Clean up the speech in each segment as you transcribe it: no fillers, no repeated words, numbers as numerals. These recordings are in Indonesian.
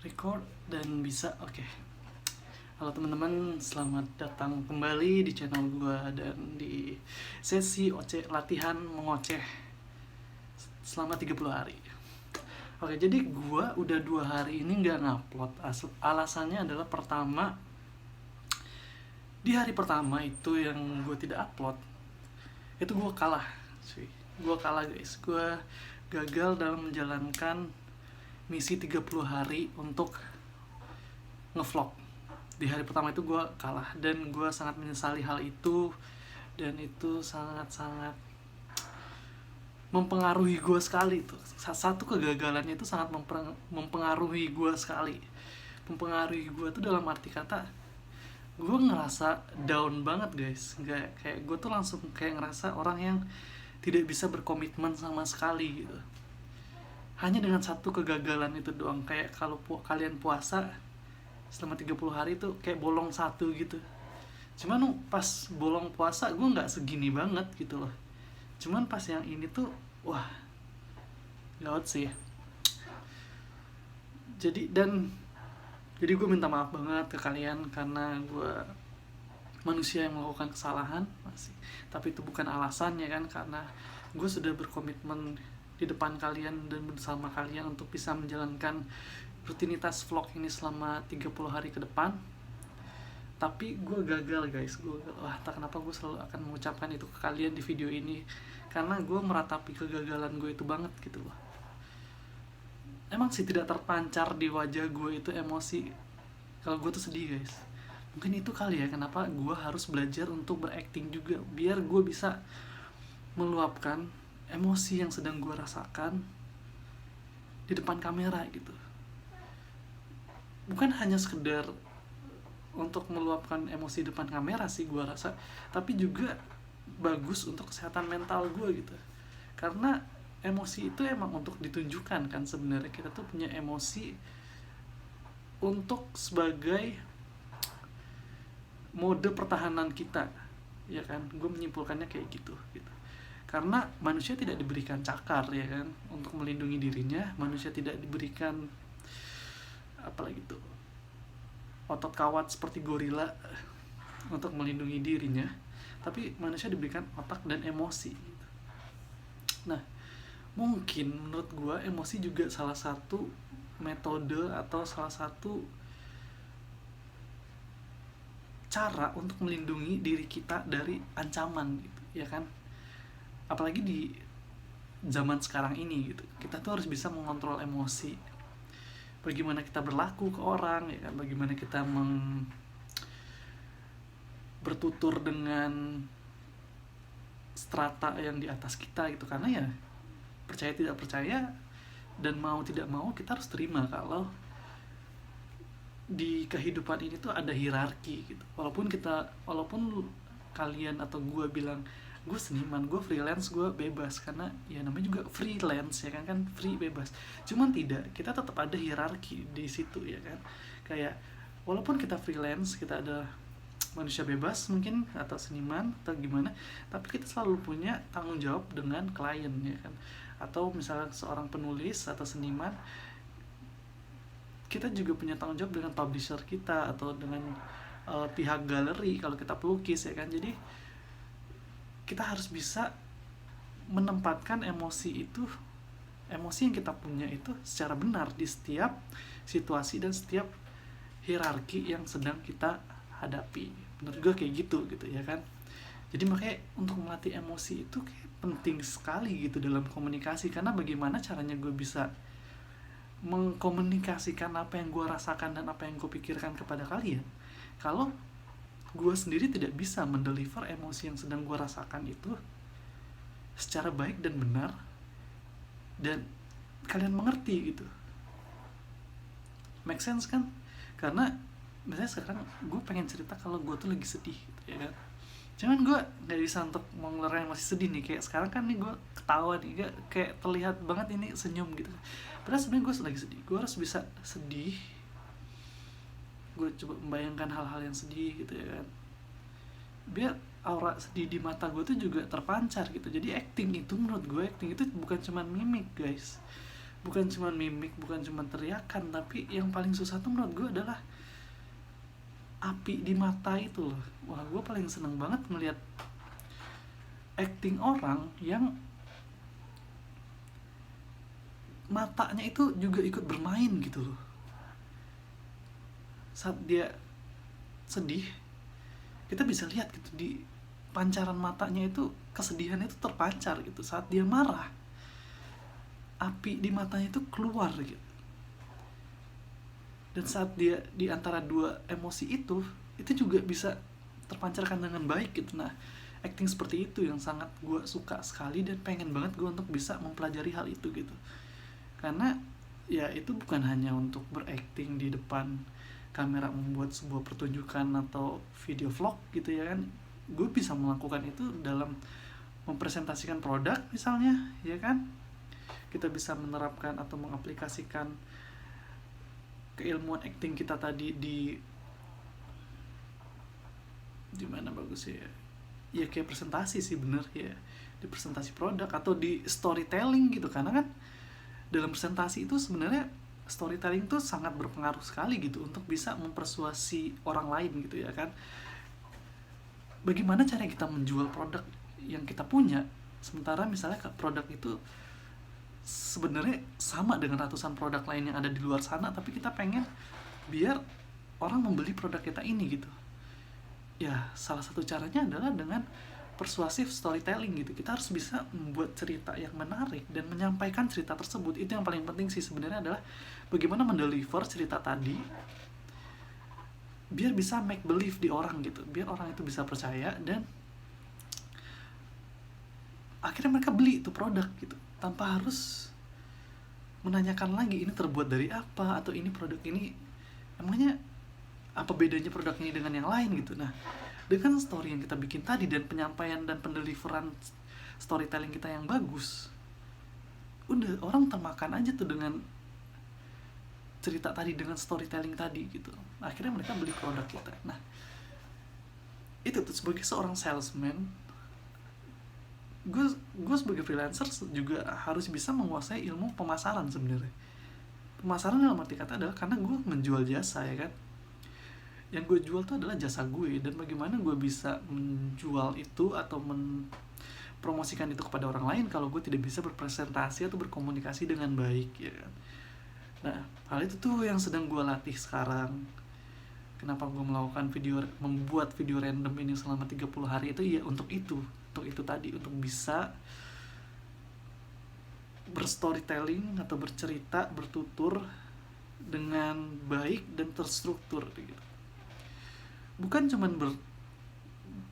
Record dan bisa. Oke. Halo teman-teman, selamat datang kembali di channel gua dan di sesi latihan mengoceh selama 30 hari. Oke, jadi gua udah 2 hari ini nggak ngupload. Alasannya adalah pertama, di hari pertama itu yang gue tidak upload, itu gue kalah cuy. Gue kalah guys, gue gagal dalam menjalankan misi 30 hari untuk ngevlog. Di hari pertama itu gue kalah dan gue sangat menyesali hal itu. Dan itu sangat-sangat mempengaruhi gue sekali tuh. Satu kegagalannya itu sangat mempengaruhi gue sekali. Mempengaruhi gue tuh dalam arti kata, gue ngerasa down banget guys. Nggak, kayak gue tuh langsung kayak ngerasa orang yang tidak bisa berkomitmen sama sekali gitu. Hanya dengan satu kegagalan itu doang. Kayak kalau kalian puasa selama 30 hari tuh kayak bolong satu gitu. Cuman pas bolong puasa gue nggak segini banget gitu loh. Cuman pas yang ini tuh wah, gawat sih. Jadi gue minta maaf banget ke kalian karena gue manusia yang melakukan kesalahan masih. Tapi itu bukan alasannya kan, karena gue sudah berkomitmen di depan kalian dan bersama kalian untuk bisa menjalankan rutinitas vlog ini selama 30 hari ke depan. Tapi gue gagal guys, wah tak kenapa gue selalu akan mengucapkan itu ke kalian di video ini, karena gue meratapi kegagalan gue itu banget gitu loh. Emang sih tidak terpancar di wajah gue itu emosi kalau gue tuh sedih guys. Mungkin itu kali ya kenapa gue harus belajar untuk berakting juga, biar gue bisa meluapkan emosi yang sedang gue rasakan di depan kamera gitu. Bukan hanya sekedar untuk meluapkan emosi depan kamera sih gue rasa, tapi juga bagus untuk kesehatan mental gue gitu. Karena emosi itu emang untuk ditunjukkan kan, sebenarnya kita tuh punya emosi untuk sebagai mode pertahanan kita, ya kan? Gue menyimpulkannya kayak gitu. Karena manusia tidak diberikan cakar, ya kan, untuk melindungi dirinya. Manusia tidak diberikan apalagi tuh otot kawat seperti gorila untuk melindungi dirinya, tapi manusia diberikan otak dan emosi. Nah, mungkin menurut gue emosi juga salah satu metode atau salah satu cara untuk melindungi diri kita dari ancaman gitu, ya kan? Apalagi di zaman sekarang ini gitu, kita tuh harus bisa mengontrol emosi. Bagaimana kita berlaku ke orang, ya kan? Bagaimana kita bertutur dengan strata yang di atas kita gitu. Karena ya percaya tidak percaya dan mau tidak mau kita harus terima kalau di kehidupan ini tuh ada hierarki gitu. Walaupun kalian atau gue bilang gue seniman, gue freelance, gue bebas, karena ya namanya juga freelance ya kan free, bebas. Cuman tidak, kita tetap ada hierarki di situ ya kan. Kayak walaupun kita freelance, kita ada manusia bebas mungkin atau seniman atau gimana, tapi kita selalu punya tanggung jawab dengan klien ya kan. Atau misalnya seorang penulis atau seniman, kita juga punya tanggung jawab dengan publisher kita atau dengan pihak galeri kalau kita pelukis ya kan. Jadi kita harus bisa menempatkan emosi yang kita punya itu secara benar di setiap situasi dan setiap hierarki yang sedang kita hadapi. Menurut gue kayak gitu ya kan. Jadi makanya untuk melatih emosi itu kayak penting sekali gitu dalam komunikasi. Karena bagaimana caranya gue bisa mengkomunikasikan apa yang gue rasakan dan apa yang gue pikirkan kepada kalian kalau gue sendiri tidak bisa mendeliver emosi yang sedang gue rasakan itu secara baik dan benar dan kalian mengerti gitu. Make sense kan? Karena misalnya sekarang gue pengen cerita kalau gue tuh lagi sedih gitu, ya kan. Cuman gue gak bisa untuk mengeluarkan yang masih sedih nih. Kayak sekarang kan nih gue ketawa nih, kayak terlihat banget ini senyum gitu. Padahal sebenarnya gue lagi sedih. Gue harus bisa sedih. Gue coba membayangkan hal-hal yang sedih gitu ya kan, biar aura sedih di mata gue tuh juga terpancar gitu. Jadi acting itu menurut gue, acting itu bukan cuma mimik guys. bukan cuma mimik, bukan cuma teriakan, tapi yang paling susah tuh menurut gue adalah api di mata itu loh. Wah, gue paling seneng banget ngeliat acting orang yang matanya itu juga ikut bermain gitu loh. Saat dia sedih, kita bisa lihat gitu di pancaran matanya itu, kesedihan itu terpancar gitu. Saat dia marah, api di matanya itu keluar gitu. Dan saat dia di antara dua emosi itu juga bisa terpancarkan dengan baik gitu. Nah, acting seperti itu yang sangat gue suka sekali, dan pengen banget gue untuk bisa mempelajari hal itu gitu. Karena ya itu bukan hanya untuk berakting di depan kamera membuat sebuah pertunjukan atau video vlog gitu ya kan. Gue bisa melakukan itu dalam mempresentasikan produk misalnya, ya kan. Kita bisa menerapkan atau mengaplikasikan keilmuan acting kita tadi di mana bagus ya, ya kayak presentasi sih, bener ya, di presentasi produk atau di storytelling gitu. Karena kan dalam presentasi itu sebenarnya storytelling itu sangat berpengaruh sekali gitu untuk bisa mempersuasi orang lain gitu ya kan. Bagaimana cara kita menjual produk yang kita punya, sementara misalnya produk itu sebenarnya sama dengan ratusan produk lain yang ada di luar sana, tapi kita pengen biar orang membeli produk kita ini gitu. Ya, salah satu caranya adalah dengan persuasif storytelling gitu. Kita harus bisa membuat cerita yang menarik dan menyampaikan cerita tersebut. Itu yang paling penting sih sebenarnya, adalah bagaimana mendeliver cerita tadi biar bisa make believe di orang gitu, biar orang itu bisa percaya dan akhirnya mereka beli itu produk gitu, tanpa harus menanyakan lagi ini terbuat dari apa, atau ini produk ini emangnya apa bedanya produk ini dengan yang lain gitu. Nah, dengan story yang kita bikin tadi dan penyampaian dan pendeliveran storytelling kita yang bagus, udah orang termakan aja tuh dengan cerita tadi, dengan storytelling tadi gitu. Akhirnya mereka beli produk kita. Nah, itu tuh sebagai seorang salesman, gue sebagai freelancer juga harus bisa menguasai ilmu pemasaran sebenarnya. Pemasaran dalam arti kata adalah karena gue menjual jasa ya kan. Yang gue jual tuh adalah jasa gue, dan bagaimana gue bisa menjual itu atau mempromosikan itu kepada orang lain kalau gue tidak bisa berpresentasi atau berkomunikasi dengan baik ya kan. Nah, hal itu tuh yang sedang gue latih sekarang. Kenapa gue membuat video random ini selama 30 hari itu ya untuk itu tadi, untuk bisa berstorytelling atau bercerita, bertutur dengan baik dan terstruktur gitu. Bukan cuman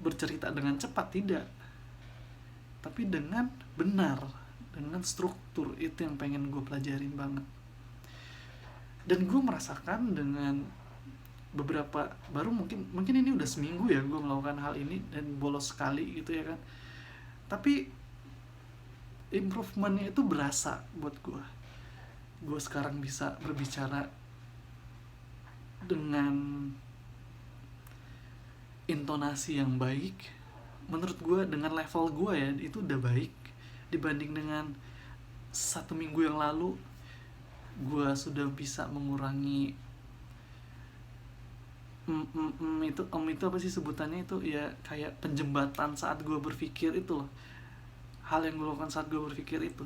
bercerita dengan cepat, tidak, tapi dengan benar, dengan struktur. Itu yang pengen gue pelajarin banget. Dan gue merasakan dengan beberapa, baru mungkin ini udah seminggu ya gue melakukan hal ini, dan bolos sekali gitu ya kan, tapi improvementnya itu berasa buat gue. Gue sekarang bisa berbicara dengan intonasi yang baik. Menurut gue dengan level gue ya, itu udah baik dibanding dengan 1 minggu yang lalu. Gue sudah bisa mengurangi itu apa sih sebutannya itu ya, kayak penjembatan saat gue berpikir itu loh, hal yang gue lakukan saat gue berpikir itu.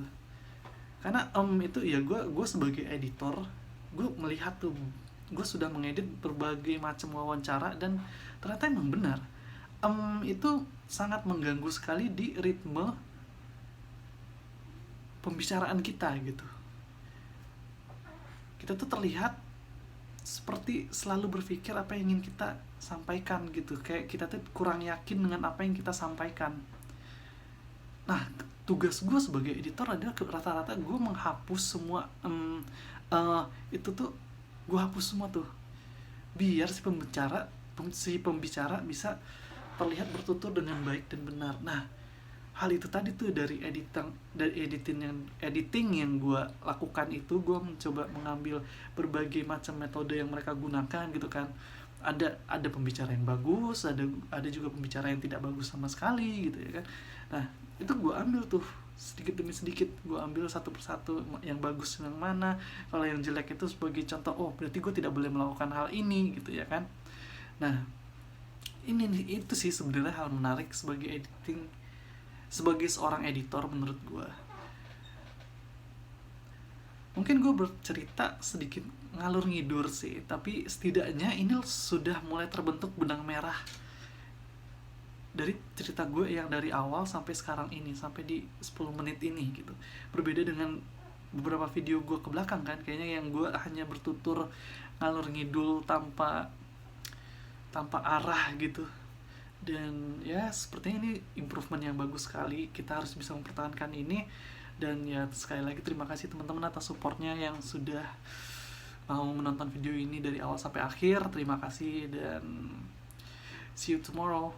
Karena itu ya, gue sebagai editor, gue melihat tuh, gue sudah mengedit berbagai macam wawancara, dan ternyata emang benar itu sangat mengganggu sekali di ritme pembicaraan kita gitu. Kita tuh terlihat seperti selalu berpikir apa yang ingin kita sampaikan gitu, kayak kita tuh kurang yakin dengan apa yang kita sampaikan. Nah, tugas gue sebagai editor adalah rata-rata gue menghapus semua itu tuh, gue hapus semua tuh, biar si pembicara bisa terlihat bertutur dengan baik dan benar. Nah, hal itu tadi tuh dari editing yang gue lakukan itu, gue mencoba mengambil berbagai macam metode yang mereka gunakan gitu kan. Ada pembicara yang bagus, ada juga pembicara yang tidak bagus sama sekali gitu ya kan. Nah, itu gue ambil tuh sedikit demi sedikit gue ambil satu persatu, yang bagus yang mana, kalau yang jelek itu sebagai contoh, oh berarti gue tidak boleh melakukan hal ini gitu ya kan. Nah ini nih, itu sih sebenarnya hal menarik sebagai editing, sebagai seorang editor menurut gue. Mungkin gue bercerita sedikit ngalur ngidur sih, tapi setidaknya ini sudah mulai terbentuk benang merah dari cerita gue yang dari awal sampai sekarang ini, sampai di 10 menit ini gitu. Berbeda dengan beberapa video gue ke belakang kan, kayaknya yang gue hanya bertutur ngalur ngidul tanpa arah gitu. Dan ya sepertinya ini improvement yang bagus sekali, kita harus bisa mempertahankan ini. Dan ya sekali lagi terima kasih teman-teman atas supportnya yang sudah mau menonton video ini dari awal sampai akhir. Terima kasih dan see you tomorrow.